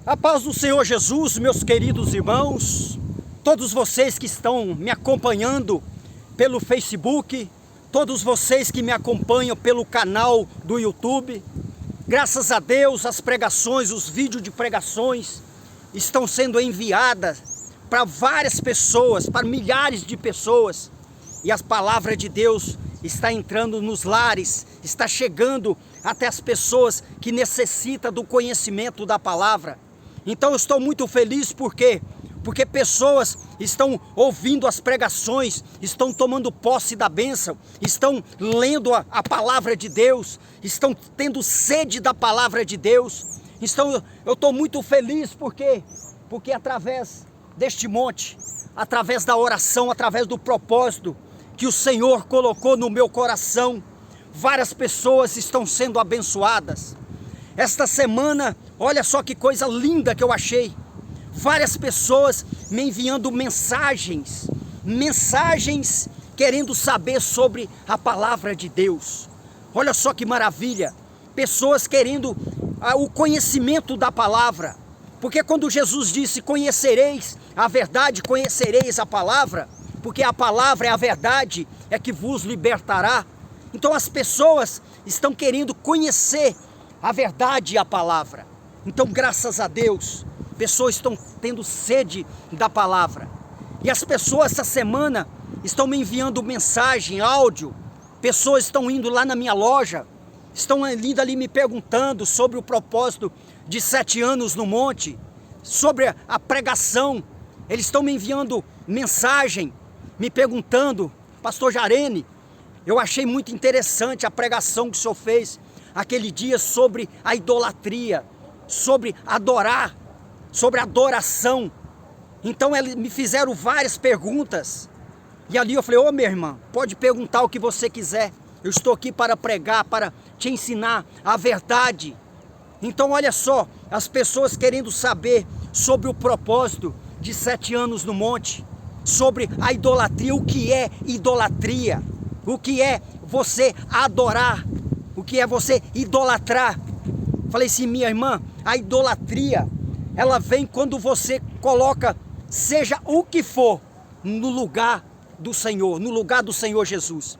A paz do Senhor Jesus, meus queridos irmãos, todos vocês que estão me acompanhando pelo Facebook, todos vocês que me acompanham pelo canal do YouTube, graças a Deus as pregações, os vídeos de pregações estão sendo enviadas para várias pessoas, para milhares de pessoas, e a palavra de Deus está entrando nos lares, está chegando até as pessoas que necessitam do conhecimento da palavra. Então eu estou muito feliz porque pessoas estão ouvindo as pregações, estão tomando posse da bênção, estão lendo a palavra de Deus, estão tendo sede da palavra de Deus. Então eu estou muito feliz porque através deste monte, através da oração, através do propósito que o Senhor colocou no meu coração, várias pessoas estão sendo abençoadas. Esta semana, olha só que coisa linda que eu achei. Várias pessoas me enviando mensagens querendo saber sobre a palavra de Deus. Olha só que maravilha. Pessoas querendo o conhecimento da palavra. Porque quando Jesus disse, conhecereis a verdade, conhecereis a palavra, porque a palavra é a verdade, é que vos libertará. Então as pessoas estão querendo conhecer a verdade e a palavra. Então, graças a Deus, pessoas estão tendo sede da palavra. E as pessoas essa semana estão me enviando mensagem, áudio. Pessoas estão indo lá na minha loja, estão indo ali me perguntando sobre o propósito de 7 anos no monte, sobre a pregação. Eles estão me enviando mensagem, me perguntando, Pastor Jarene, eu achei muito interessante a pregação que o senhor fez aquele dia sobre a idolatria, sobre adorar, sobre adoração. Então eles me fizeram várias perguntas, e ali eu falei, ô minha irmã, pode perguntar o que você quiser, eu estou aqui para pregar, para te ensinar a verdade. Então olha só, as pessoas querendo saber sobre o propósito de 7 anos no monte, sobre a idolatria, o que é idolatria, o que é você adorar, o que é você idolatrar. Falei assim, minha irmã, a idolatria, ela vem quando você coloca, seja o que for, no lugar do Senhor, no lugar do Senhor Jesus.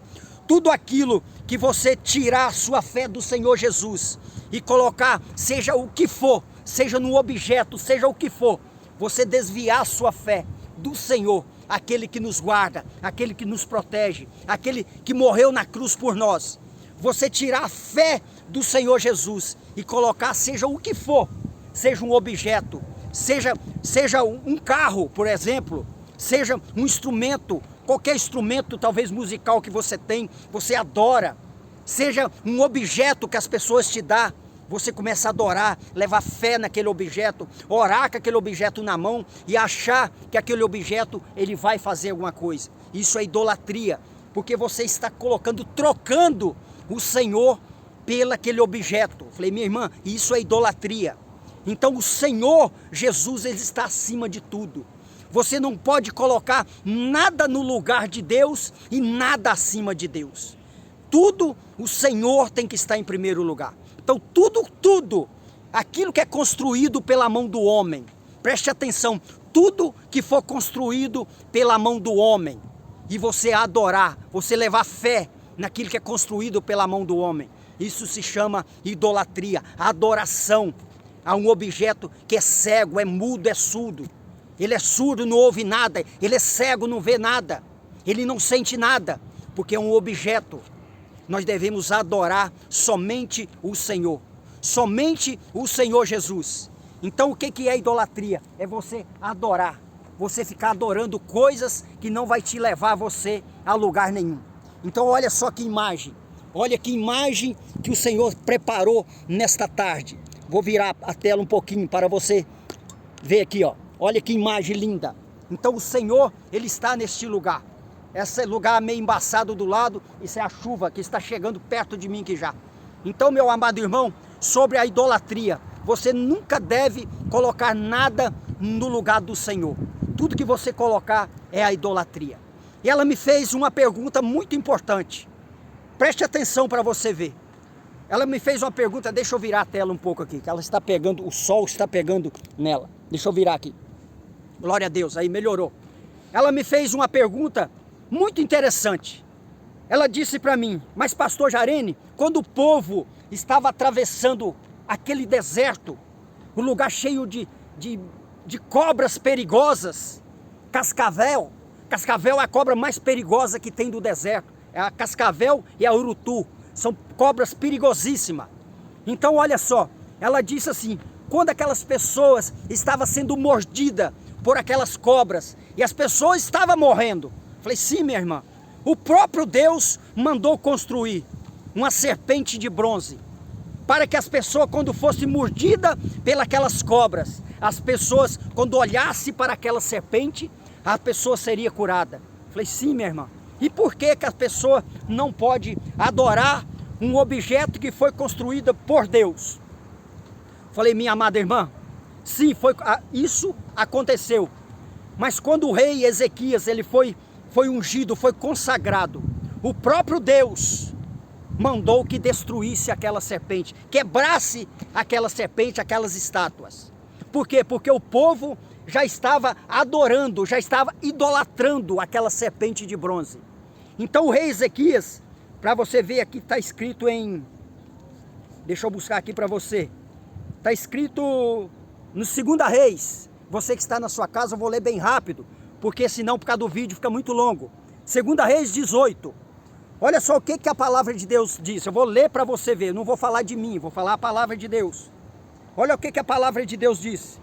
Tudo aquilo que você tirar a sua fé do Senhor Jesus e colocar, seja o que for, seja no objeto, seja o que for, você desviar a sua fé do Senhor, aquele que nos guarda, aquele que nos protege, aquele que morreu na cruz por nós. Você tirar a fé do Senhor Jesus e colocar, seja o que for, seja um objeto, seja um carro, por exemplo, seja um instrumento, qualquer instrumento, talvez musical que você tem, você adora, seja um objeto que as pessoas te dão, você começa a adorar, levar fé naquele objeto, orar com aquele objeto na mão e achar que aquele objeto ele vai fazer alguma coisa. Isso é idolatria, porque você está trocando o Senhor pelo aquele objeto. Falei, minha irmã, isso é idolatria. Então o Senhor Jesus, ele está acima de tudo. Você não pode colocar nada no lugar de Deus e nada acima de Deus. Tudo o Senhor tem que estar em primeiro lugar. Então tudo, aquilo que é construído pela mão do homem, preste atenção, tudo que for construído pela mão do homem, e você adorar, você levar fé naquilo que é construído pela mão do homem, isso se chama idolatria, adoração a um objeto que é cego, é mudo, é surdo. Ele é surdo, não ouve nada, ele é cego, não vê nada, ele não sente nada, porque é um objeto. Nós devemos adorar somente o Senhor Jesus. Então o que é idolatria? É você adorar, você ficar adorando coisas que não vai te levar você a lugar nenhum. Então olha só que imagem, olha que imagem que o Senhor preparou nesta tarde. Vou virar a tela um pouquinho para você ver aqui, ó. Olha que imagem linda. Então o Senhor, ele está neste lugar. Esse lugar meio embaçado do lado, isso é a chuva que está chegando perto de mim aqui já. Então, meu amado irmão, sobre a idolatria, você nunca deve colocar nada no lugar do Senhor. Tudo que você colocar é a idolatria. E ela me fez uma pergunta muito importante. Preste atenção para você ver. ela me fez uma pergunta, deixa eu virar a tela um pouco aqui, que ela está pegando, o sol está pegando nela. Deixa eu virar aqui. Glória a Deus, aí melhorou. Ela me fez uma pergunta muito interessante. Ela disse para mim, mas pastor Jarene, quando o povo estava atravessando aquele deserto, um lugar cheio de cobras perigosas, cascavel é a cobra mais perigosa que tem do deserto, é a cascavel e a urutu, são cobras perigosíssimas. Então olha só, ela disse assim, quando aquelas pessoas estavam sendo mordidas por aquelas cobras, e as pessoas estavam morrendo, falei, sim minha irmã, o próprio Deus mandou construir uma serpente de bronze, para que as pessoas, quando fossem mordidas pelas cobras, as pessoas, quando olhassem para aquela serpente, a pessoa seria curada. Falei, sim, minha irmã. E por que a pessoa não pode adorar um objeto que foi construído por Deus? Falei, minha amada irmã, sim, isso aconteceu. Mas quando o rei Ezequias ele foi ungido, foi consagrado, o próprio Deus mandou que destruísse aquela serpente, quebrasse aquela serpente, aquelas estátuas. Por quê? Porque o povo já estava adorando, já estava idolatrando aquela serpente de bronze. Então o rei Ezequias, para você ver aqui, está escrito em... Deixa eu buscar aqui para você. Está escrito no 2 Reis. Você que está na sua casa, eu vou ler bem rápido, porque senão por causa do vídeo fica muito longo. 2 Reis 18. Olha só o que a palavra de Deus diz. Eu vou ler para você ver, não vou falar de mim, vou falar a palavra de Deus. Olha o que a palavra de Deus diz.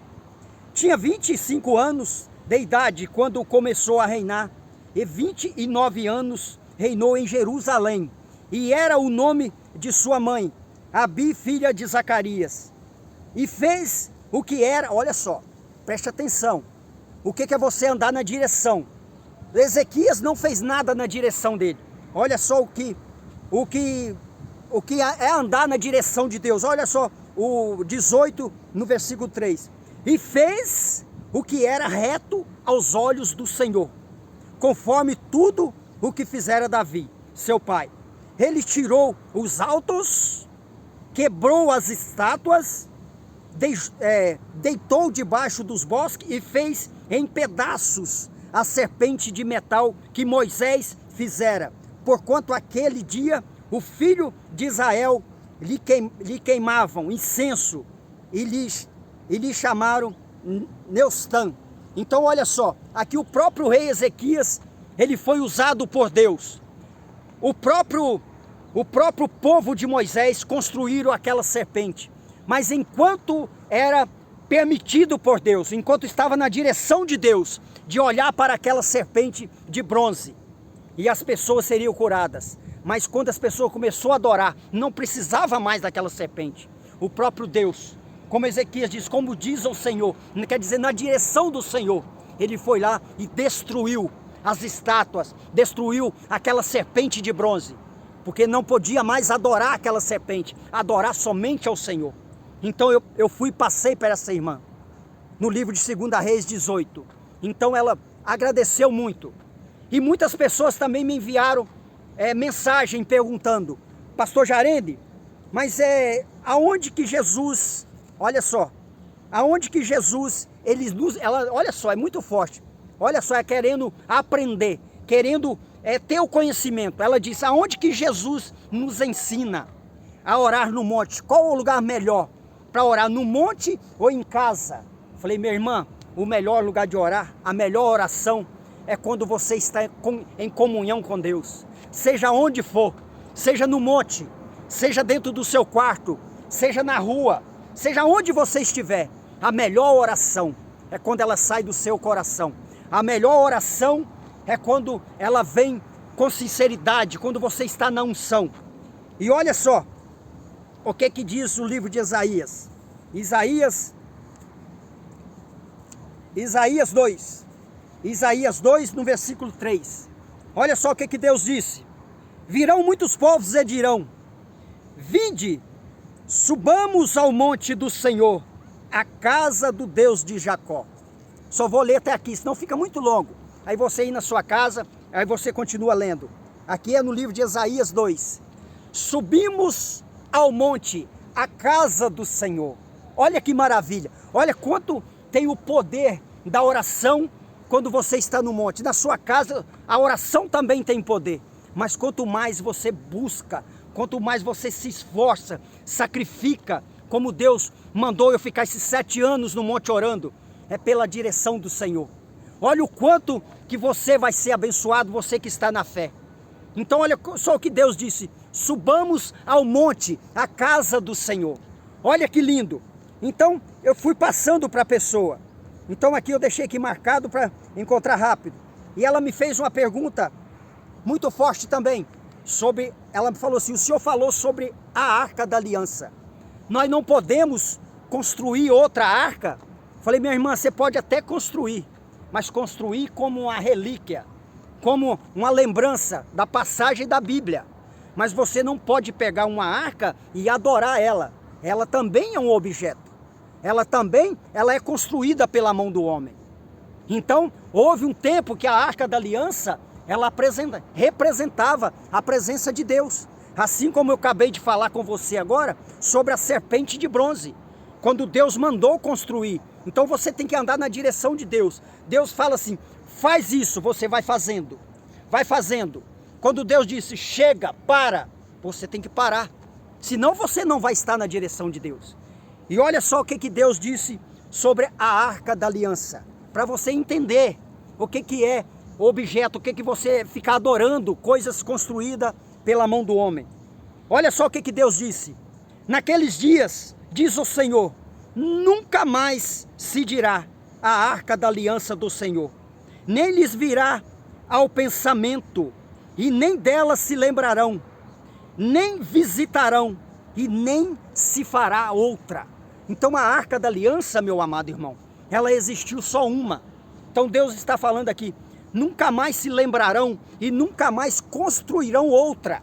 Tinha 25 anos de idade quando começou a reinar, e 29 anos reinou em Jerusalém. E era o nome de sua mãe, Abi, filha de Zacarias. E fez o que era, olha só, preste atenção. O que é você andar na direção? Ezequias não fez nada na direção dele. Olha só o que é andar na direção de Deus. Olha só o 18 no versículo 3. E fez o que era reto aos olhos do Senhor, conforme tudo o que fizera Davi, seu pai. Ele tirou os altos, quebrou as estátuas, deitou debaixo dos bosques e fez em pedaços a serpente de metal que Moisés fizera. Porquanto aquele dia o filho de Israel lhe queimavam incenso e lhe chamaram Neustã. Então olha só, aqui o próprio rei Ezequias, ele foi usado por Deus. O próprio povo de Moisés construíram aquela serpente. Mas enquanto era permitido por Deus, enquanto estava na direção de Deus, de olhar para aquela serpente de bronze, e as pessoas seriam curadas. Mas quando as pessoas começaram a adorar, não precisava mais daquela serpente. O próprio Deus, como Ezequias diz, como diz o Senhor, quer dizer, na direção do Senhor, ele foi lá e destruiu as estátuas, destruiu aquela serpente de bronze, porque não podia mais adorar aquela serpente, adorar somente ao Senhor. Então eu fui e passei para essa irmã, no livro de 2 Reis 18. Então ela agradeceu muito. E muitas pessoas também me enviaram mensagem perguntando, pastor Jarene, mas aonde que Jesus, olha só, aonde que Jesus, olha só, é muito forte, olha só, querendo aprender, querendo ter o conhecimento. Ela disse, aonde que Jesus nos ensina a orar no monte? Qual o lugar melhor para orar, no monte ou em casa? Falei, minha irmã, o melhor lugar de orar, a melhor oração é quando você está em comunhão com Deus. Seja onde for, seja no monte, seja dentro do seu quarto, seja na rua, seja onde você estiver. A melhor oração é quando ela sai do seu coração. A melhor oração é quando ela vem com sinceridade, quando você está na unção. E olha só, o que diz o livro de Isaías. Isaías 2. Isaías 2, no versículo 3. Olha só o que Deus disse. Virão muitos povos e dirão, vinde, subamos ao monte do Senhor, a casa do Deus de Jacó. Só vou ler até aqui, senão fica muito longo. Aí você ir na sua casa, aí você continua lendo. Aqui é no livro de Isaías 2. Subimos ao monte, à casa do Senhor. Olha que maravilha, olha quanto tem o poder da oração quando você está no monte. Na sua casa, a oração também tem poder, mas quanto mais você busca, quanto mais você se esforça, sacrifica, como Deus mandou eu ficar esses 7 anos no monte orando, é pela direção do Senhor. Olha o quanto que você vai ser abençoado, você que está na fé. Então olha só o que Deus disse: subamos ao monte, à casa do Senhor. Olha que lindo. Então eu fui passando para a pessoa. Então aqui eu deixei aqui marcado para encontrar rápido. E ela me fez uma pergunta muito forte também. Ela me falou assim: o senhor falou sobre a Arca da Aliança. Nós não podemos construir outra arca. Falei: minha irmã, você pode até construir, mas construir como uma relíquia, como uma lembrança da passagem da Bíblia. Mas você não pode pegar uma arca e adorar ela. Ela também é um objeto. Ela é construída pela mão do homem. Então, houve um tempo que a Arca da Aliança, ela representava a presença de Deus. Assim como eu acabei de falar com você agora sobre a serpente de bronze. Quando Deus mandou construir. Então você tem que andar na direção de Deus. Deus fala assim: faz isso, você vai fazendo. Vai fazendo. Quando Deus disse: chega, para, você tem que parar. Senão você não vai estar na direção de Deus. E olha só o que Deus disse sobre a Arca da Aliança. Para você entender o que é o objeto, o que você fica adorando, coisas construídas pela mão do homem. Olha só o que Deus disse: naqueles dias, diz o Senhor, nunca mais se dirá a Arca da Aliança do Senhor, nem lhes virá ao pensamento, e nem dela se lembrarão, nem visitarão, e nem se fará outra. Então a Arca da Aliança, meu amado irmão, ela existiu só uma. Então Deus está falando aqui: nunca mais se lembrarão e nunca mais construirão outra.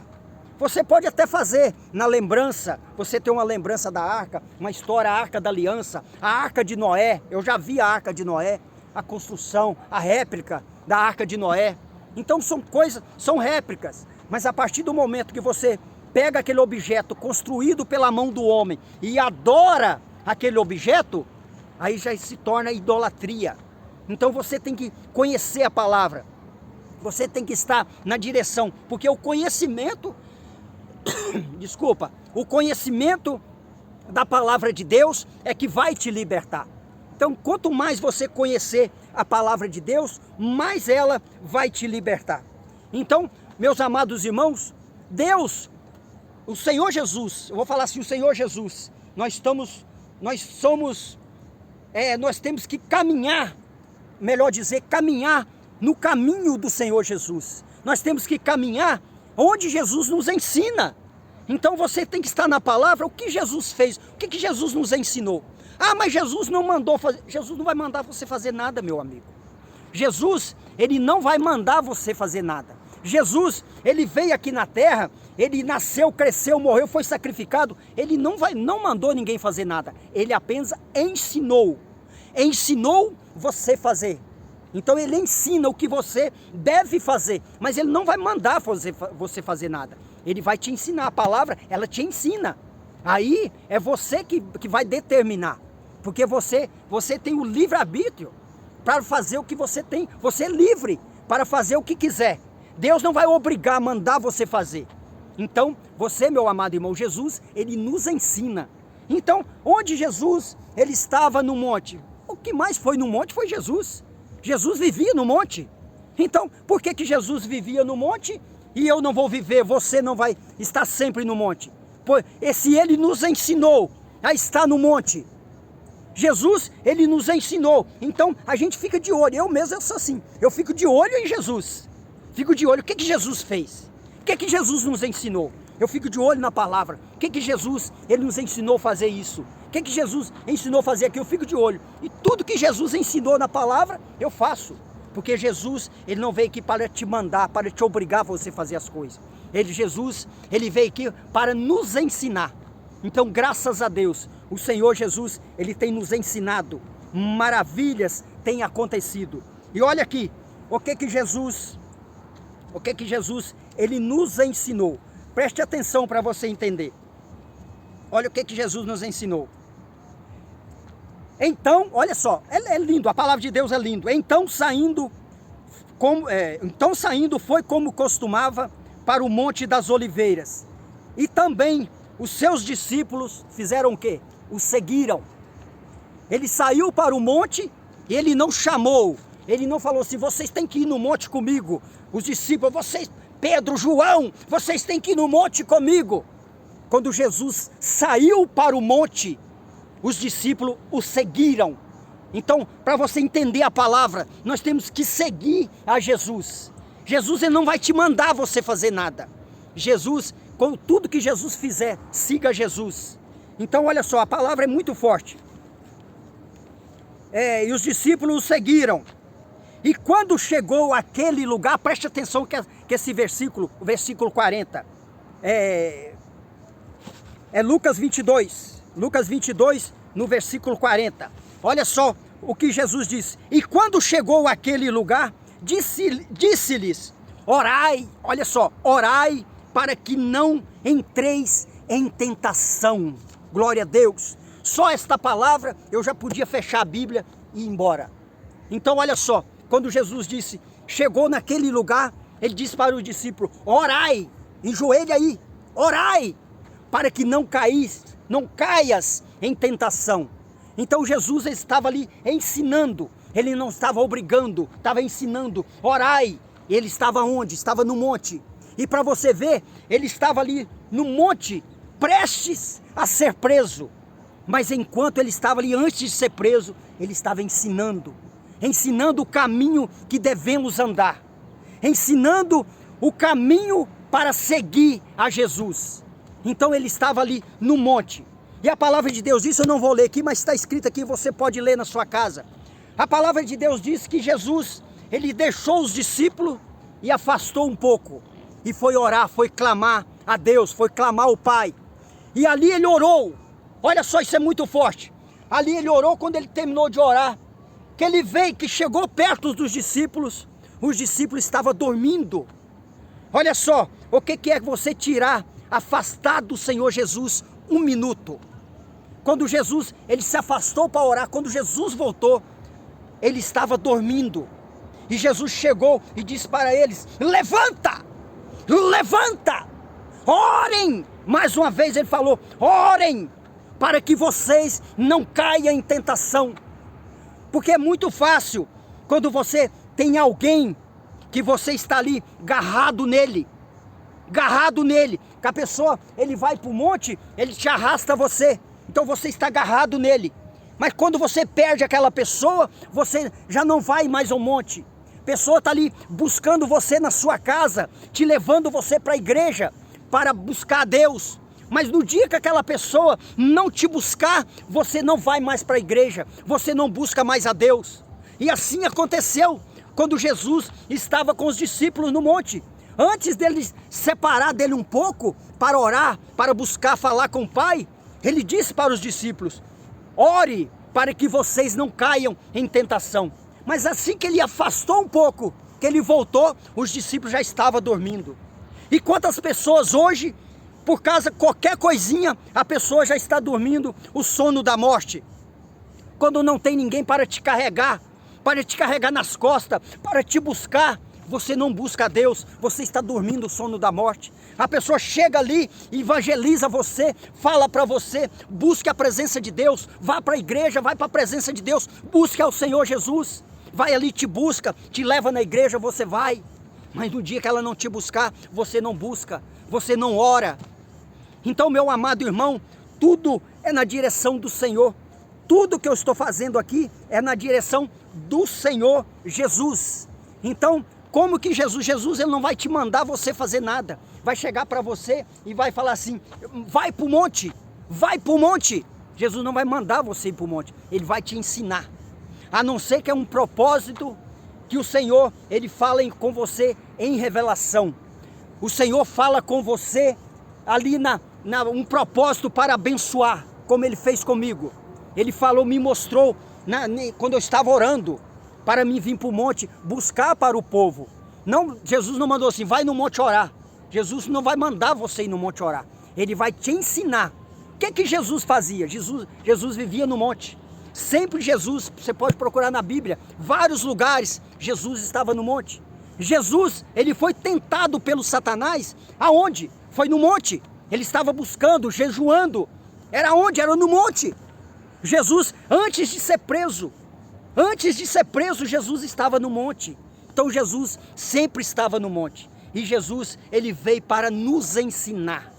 Você pode até fazer na lembrança, você tem uma lembrança da arca, uma história, a Arca da Aliança, a Arca de Noé. Eu já vi a Arca de Noé, a construção, a réplica da Arca de Noé. Então são coisas, são réplicas, mas a partir do momento que você pega aquele objeto construído pela mão do homem e adora aquele objeto, aí já se torna idolatria. Então você tem que conhecer a palavra, você tem que estar na direção, porque o conhecimento, o conhecimento da palavra de Deus é que vai te libertar. Então quanto mais você conhecer a palavra de Deus, mais ela vai te libertar. Então, meus amados irmãos, Deus, o Senhor Jesus, eu vou falar assim, o Senhor Jesus, nós temos que caminhar, melhor dizer, caminhar no caminho do Senhor Jesus. Nós temos que caminhar onde Jesus nos ensina. Então você tem que estar na palavra. O que Jesus fez? O que Jesus nos ensinou? Ah, mas Jesus não mandou fazer. Jesus não vai mandar você fazer nada, meu amigo. Jesus, ele não vai mandar você fazer nada. Jesus, ele veio aqui na terra, ele nasceu, cresceu, morreu, foi sacrificado. Ele não mandou ninguém fazer nada. Ele apenas ensinou você fazer. Então ele ensina o que você deve fazer, mas ele não vai mandar você fazer nada. Ele vai te ensinar. A palavra, ela te ensina. Aí é você que vai determinar, porque você tem o livre-arbítrio para fazer o que você tem. Você é livre para fazer o que quiser. Deus não vai obrigar, mandar você fazer. Então, você, meu amado irmão, Jesus, ele nos ensina. Então, onde Jesus, ele estava no monte, o que mais foi no monte foi Jesus. Jesus vivia no monte. Então, por que Jesus vivia no monte e eu não vou viver, você não vai estar sempre no monte? Se ele nos ensinou a estar no monte, Jesus, ele nos ensinou. Então, a gente fica de olho. Eu mesmo sou assim, eu fico de olho em Jesus. Fico de olho, o que Jesus fez? O que Jesus nos ensinou? Eu fico de olho na palavra. O que Jesus, ele nos ensinou a fazer isso? O que Jesus ensinou a fazer aqui? Eu fico de olho. E tudo que Jesus ensinou na palavra, eu faço. Porque Jesus, ele não veio aqui para te mandar, para te obrigar a você fazer as coisas. Jesus, ele veio aqui para nos ensinar. Então, graças a Deus, o Senhor Jesus, ele tem nos ensinado. Maravilhas têm acontecido. E olha aqui, o que Jesus, ele nos ensinou. Preste atenção para você entender. Olha o que Jesus nos ensinou. Então, olha só, é lindo, a palavra de Deus é lindo. Então saindo foi como costumava para o Monte das Oliveiras. E também os seus discípulos fizeram o quê? O seguiram. Ele saiu para o monte e ele não chamou. Ele não falou assim, vocês têm que ir no monte comigo. Os discípulos, vocês, Pedro, João, vocês têm que ir no monte comigo. Quando Jesus saiu para o monte, os discípulos o seguiram. Então, para você entender a palavra, nós temos que seguir a Jesus. Jesus, ele não vai te mandar você fazer nada. Jesus, com tudo que Jesus fizer, siga Jesus. Então, olha só, a palavra é muito forte. E os discípulos o seguiram. E quando chegou àquele lugar, preste atenção que esse versículo, o versículo 40, é Lucas 22. Lucas 22, no versículo 40. Olha só o que Jesus disse. E quando chegou àquele lugar, disse-lhes, orai, olha só, orai para que não entreis em tentação. Glória a Deus. Só esta palavra eu já podia fechar a Bíblia e ir embora. Então olha só, quando Jesus disse, chegou naquele lugar, ele disse para os discípulos, orai, enjoelhe aí, orai, para que não caias em tentação. Então Jesus estava ali ensinando, ele não estava obrigando, estava ensinando, orai. Ele estava onde? Estava no monte. E para você ver, ele estava ali no monte, prestes a ser preso. Mas enquanto ele estava ali, antes de ser preso, ele estava ensinando o caminho que devemos andar, ensinando o caminho para seguir a Jesus. Então ele estava ali no monte. E a palavra de Deus diz, eu não vou ler aqui, mas está escrito aqui, você pode ler na sua casa. A palavra de Deus diz que Jesus, ele deixou os discípulos e afastou um pouco. E foi orar, foi clamar a Deus, foi clamar ao Pai. E ali ele orou. Olha só, isso é muito forte. Ali ele orou, quando ele terminou de orar, que ele veio, que chegou perto dos discípulos, os discípulos estavam dormindo. Olha só, o que é você tirar, afastar do Senhor Jesus um minuto? Quando Jesus, ele se afastou para orar, quando Jesus voltou, ele estava dormindo. E Jesus chegou e disse para eles, levanta, levanta, orem. Mais uma vez ele falou, orem, para que vocês não caiam em tentação. Porque é muito fácil, quando você tem alguém que você está ali agarrado nele, que a pessoa, ele vai para o monte, ele te arrasta você, então você está agarrado nele. Mas quando você perde aquela pessoa, você já não vai mais ao monte. A pessoa está ali buscando você na sua casa, te levando você para a igreja, para buscar a Deus. Mas no dia que aquela pessoa não te buscar, você não vai mais para a igreja, você não busca mais a Deus. E assim aconteceu quando Jesus estava com os discípulos no monte. Antes dele separar dele um pouco para orar, para buscar falar com o Pai, ele disse para os discípulos, ore para que vocês não caiam em tentação. Mas assim que ele afastou um pouco, que ele voltou, os discípulos já estavam dormindo. E quantas pessoas hoje, por causa de qualquer coisinha, a pessoa já está dormindo o sono da morte. Quando não tem ninguém para te carregar nas costas, para te buscar, você não busca a Deus, você está dormindo o sono da morte. A pessoa chega ali, evangeliza você, fala para você, busque a presença de Deus, vá para a igreja, vai para a presença de Deus, busque ao Senhor Jesus, vai ali, te busca, te leva na igreja, você vai. Mas no dia que ela não te buscar, você não busca, você não ora. Então, meu amado irmão, tudo é na direção do Senhor. Tudo que eu estou fazendo aqui é na direção do Senhor Jesus. Então, como que Jesus, ele não vai te mandar você fazer nada. Vai chegar para você e vai falar assim, vai para o monte, vai para o monte. Jesus não vai mandar você ir para o monte, ele vai te ensinar. A não ser que é um propósito que o Senhor, ele fala com você em revelação. O Senhor fala com você ali um propósito para abençoar, como ele fez comigo. Ele falou, me mostrou, quando eu estava orando, para mim vir para o monte, buscar para o povo. Não, Jesus não mandou assim, vai no monte orar. Jesus não vai mandar você ir no monte orar. Ele vai te ensinar que Jesus fazia? Jesus vivia no monte. Sempre Jesus, você pode procurar na Bíblia, vários lugares, Jesus estava no monte. Jesus, ele foi tentado pelo Satanás, aonde? Foi no monte. Ele estava buscando, jejuando. Era onde? Era no monte. Jesus, antes de ser preso, Jesus estava no monte. Então Jesus sempre estava no monte. E Jesus, ele veio para nos ensinar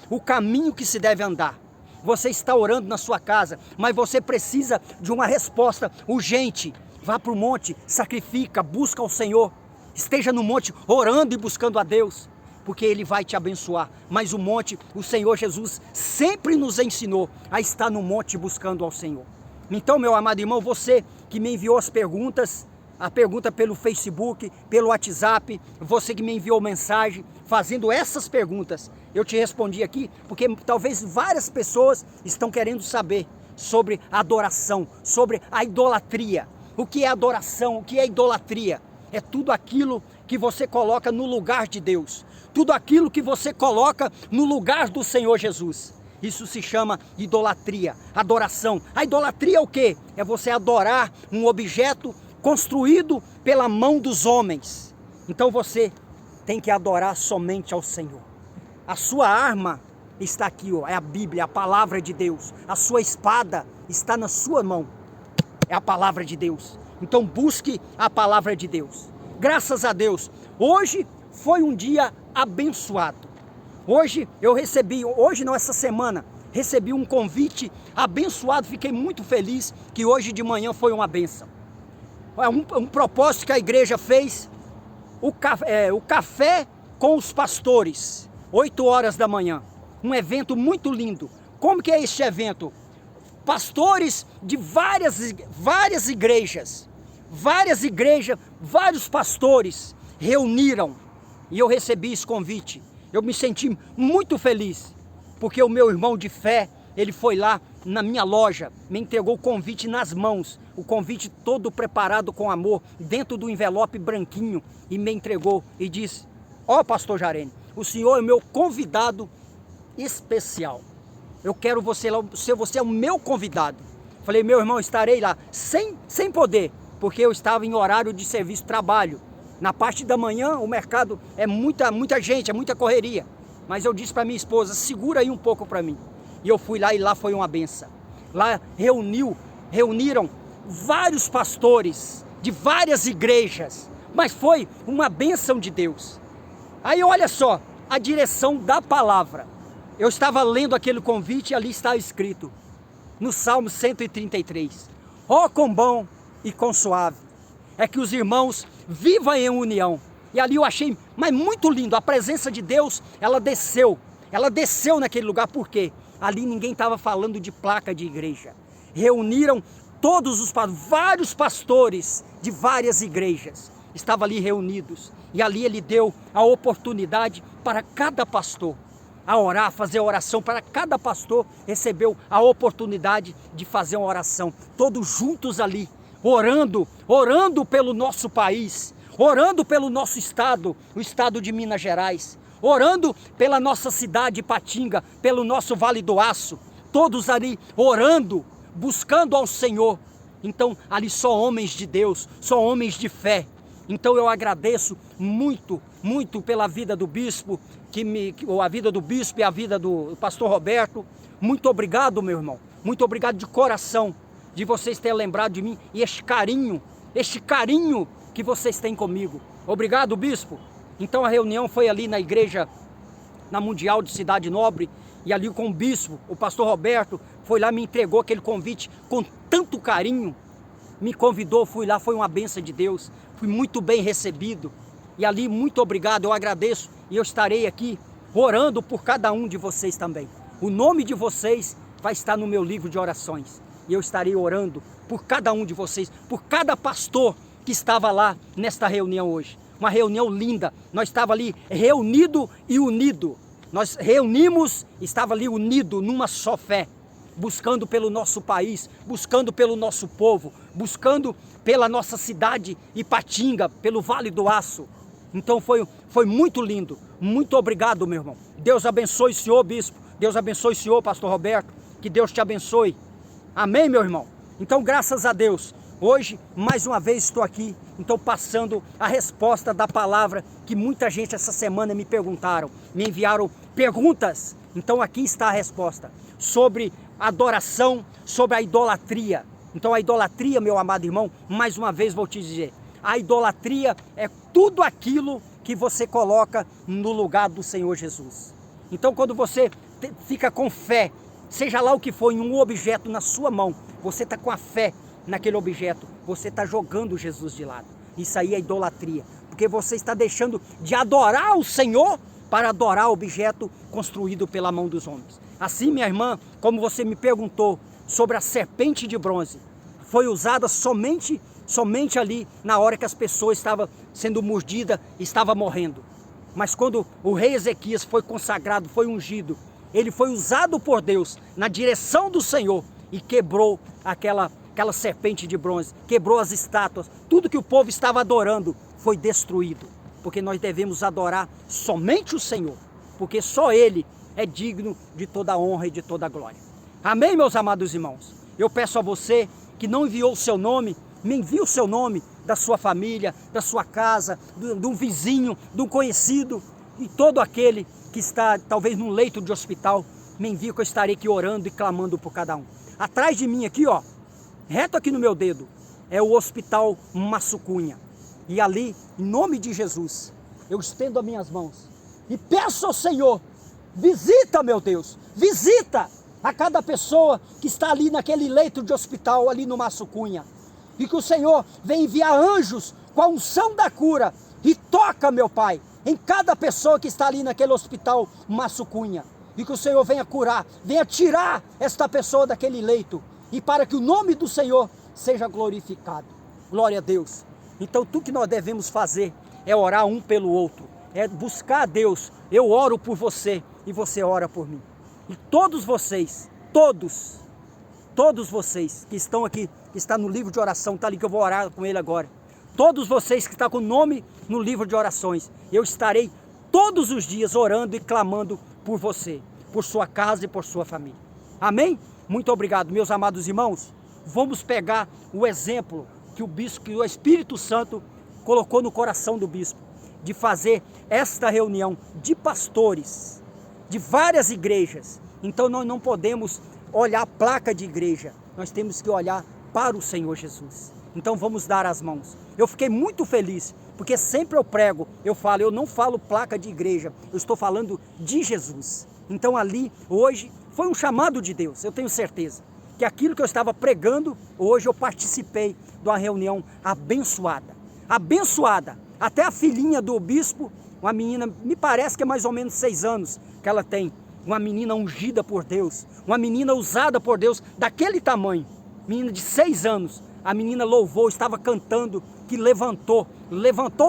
o caminho que se deve andar. Você está orando na sua casa, mas você precisa de uma resposta urgente. Vá para o monte, sacrifica, busca ao Senhor. Esteja no monte orando e buscando a Deus, porque Ele vai te abençoar. Mas o monte, o Senhor Jesus sempre nos ensinou a estar no monte buscando ao Senhor. Então, meu amado irmão, você que me enviou as perguntas, a pergunta pelo Facebook, pelo WhatsApp, você que me enviou mensagem, fazendo essas perguntas, eu te respondi aqui, porque talvez várias pessoas estão querendo saber sobre a adoração, sobre a idolatria. O que é adoração? O que é idolatria? É tudo aquilo que você coloca no lugar de Deus, tudo aquilo que você coloca no lugar do Senhor Jesus. Isso se chama idolatria, adoração. A idolatria é o quê? É você adorar um objeto construído pela mão dos homens. Então você tem que adorar somente ao Senhor. A sua arma está aqui, ó, é a Bíblia, a palavra de Deus. A sua espada está na sua mão, é a palavra de Deus. Então busque a palavra de Deus. Graças a Deus, hoje foi um dia abençoado. Hoje eu recebi, essa semana, recebi um convite abençoado. Fiquei muito feliz que hoje de manhã foi uma bênção. Um propósito que a igreja fez, o café com os pastores, 8 horas da manhã. Um evento muito lindo. Como que é este evento? Pastores de várias igrejas, vários pastores reuniram e eu recebi esse convite. Eu me senti muito feliz, porque o meu irmão de fé, ele foi lá na minha loja, me entregou o convite nas mãos, o convite todo preparado com amor, dentro do envelope branquinho, e me entregou e disse: ó, pastor Jarene, o senhor é meu convidado especial. Eu quero você é o meu convidado. Falei: meu irmão, estarei lá, sem poder, porque eu estava em horário de serviço, trabalho. Na parte da manhã, o mercado é muita gente, é muita correria. Mas eu disse para minha esposa: segura aí um pouco para mim. E eu fui lá, e lá foi uma benção. Lá reuniram vários pastores de várias igrejas, mas foi uma bênção de Deus. Aí olha só, a direção da palavra. Eu estava lendo aquele convite e ali está escrito, no Salmo 133. Ó, quão bom e quão suave é que os irmãos vivam em união. E ali eu achei, mas muito lindo, a presença de Deus, ela desceu naquele lugar. Por quê? Ali ninguém estava falando de placa de igreja. Reuniram vários pastores de várias igrejas, estavam ali reunidos. E ali ele deu a oportunidade para cada pastor a orar, fazer oração. Para cada pastor recebeu a oportunidade de fazer uma oração. Todos juntos ali, orando pelo nosso país, orando pelo nosso estado, o estado de Minas Gerais, orando pela nossa cidade Ipatinga, pelo nosso Vale do Aço, todos ali orando, buscando ao Senhor. Então ali só homens de Deus, só homens de fé. Então eu agradeço muito pela vida do bispo, a vida do bispo e a vida do pastor Roberto. Muito obrigado, meu irmão, muito obrigado de coração, de vocês terem lembrado de mim, e este carinho que vocês têm comigo. Obrigado, bispo. Então a reunião foi ali na igreja, na Mundial de Cidade Nobre, e ali com o bispo, o pastor Roberto, foi lá, me entregou aquele convite com tanto carinho, me convidou, fui lá, foi uma bênção de Deus, fui muito bem recebido, e ali muito obrigado, eu agradeço, e eu estarei aqui orando por cada um de vocês também. O nome de vocês vai estar no meu livro de orações, e eu estarei orando por cada um de vocês, por cada pastor que estava lá nesta reunião hoje. Uma reunião linda, nós estávamos ali reunido e unido. Nós reunimos, estava ali unido numa só fé, buscando pelo nosso país, buscando pelo nosso povo, buscando pela nossa cidade Ipatinga, pelo Vale do Aço. Então foi muito lindo. Muito obrigado, meu irmão. Deus abençoe o senhor, bispo. Deus abençoe o senhor, pastor Roberto. Que Deus te abençoe. Amém, meu irmão? Então, graças a Deus, hoje, mais uma vez estou aqui, então passando a resposta da palavra que muita gente essa semana me perguntaram, me enviaram perguntas. Então aqui está a resposta, sobre adoração, sobre a idolatria. Então a idolatria, meu amado irmão, mais uma vez vou te dizer, a idolatria é tudo aquilo que você coloca no lugar do Senhor Jesus. Então quando você fica com fé, seja lá o que for, em um objeto na sua mão, você está com a fé naquele objeto, você está jogando Jesus de lado. Isso aí é idolatria, porque você está deixando de adorar o Senhor para adorar o objeto construído pela mão dos homens. Assim, minha irmã, como você me perguntou sobre a serpente de bronze, foi usada somente ali na hora que as pessoas estavam sendo mordidas, estavam morrendo. Mas quando o rei Ezequias foi consagrado, foi ungido, ele foi usado por Deus na direção do Senhor e quebrou aquela serpente de bronze, quebrou as estátuas, tudo que o povo estava adorando foi destruído, porque nós devemos adorar somente o Senhor, porque só Ele é digno de toda a honra e de toda a glória. Amém, meus amados irmãos? Eu peço a você que não enviou o seu nome, me envie o seu nome, da sua família, da sua casa, de um vizinho, de um conhecido, e todo aquele que está talvez num leito de hospital, me envie que eu estarei aqui orando e clamando por cada um. Atrás de mim aqui, ó, reto aqui no meu dedo, é o Hospital Massucunha. E ali, em nome de Jesus, eu estendo as minhas mãos e peço ao Senhor, visita, meu Deus, visita a cada pessoa que está ali naquele leito de hospital, ali no Massucunha. E que o Senhor venha enviar anjos com a unção da cura e toca, meu Pai, em cada pessoa que está ali naquele hospital Massucunha. E que o Senhor venha curar, venha tirar esta pessoa daquele leito. E para que o nome do Senhor seja glorificado. Glória a Deus. Então tudo que nós devemos fazer é orar um pelo outro. É buscar a Deus. Eu oro por você e você ora por mim. E todos vocês, todos vocês que estão aqui, que está no livro de oração, está ali que eu vou orar com ele agora. Todos vocês que estão com o nome no livro de orações, eu estarei todos os dias orando e clamando por você, por sua casa e por sua família. Amém? Muito obrigado, meus amados irmãos. Vamos pegar o exemplo que o bispo, que o Espírito Santo colocou no coração do bispo, de fazer esta reunião de pastores, de várias igrejas. Então nós não podemos olhar a placa de igreja, nós temos que olhar para o Senhor Jesus. Então vamos dar as mãos. Eu fiquei muito feliz, porque sempre eu prego, eu não falo placa de igreja, eu estou falando de Jesus. Então ali, hoje, foi um chamado de Deus, eu tenho certeza, que aquilo que eu estava pregando, hoje eu participei de uma reunião abençoada. Abençoada, até a filhinha do bispo, uma menina, me parece que é mais ou menos 6 anos que ela tem, uma menina ungida por Deus, uma menina usada por Deus, daquele tamanho, menina de 6 anos, a menina louvou, estava cantando, que levantou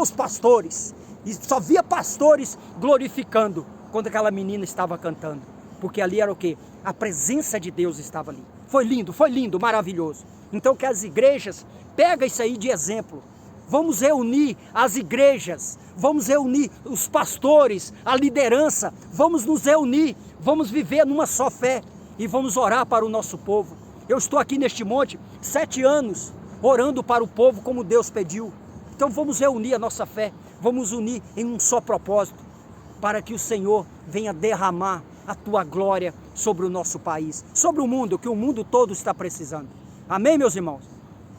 os pastores, e só via pastores glorificando, quando aquela menina estava cantando, porque ali era o quê? A presença de Deus estava ali. Foi lindo, maravilhoso. Então que as igrejas, pega isso aí de exemplo, vamos reunir as igrejas, vamos reunir os pastores, a liderança, vamos nos reunir, vamos viver numa só fé e vamos orar para o nosso povo. Eu estou aqui neste monte 7 anos, orando para o povo como Deus pediu. Então vamos reunir a nossa fé, vamos unir em um só propósito, para que o Senhor venha derramar a tua glória sobre o nosso país, sobre o mundo, que o mundo todo está precisando. Amém, meus irmãos?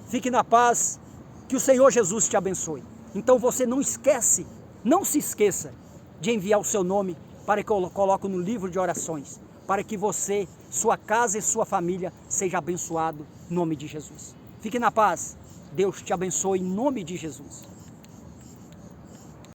Fique na paz, que o Senhor Jesus te abençoe. Então você não se esqueça de enviar o seu nome para que eu coloque no livro de orações, para que você, sua casa e sua família seja abençoado em nome de Jesus. Fique na paz, Deus te abençoe em nome de Jesus.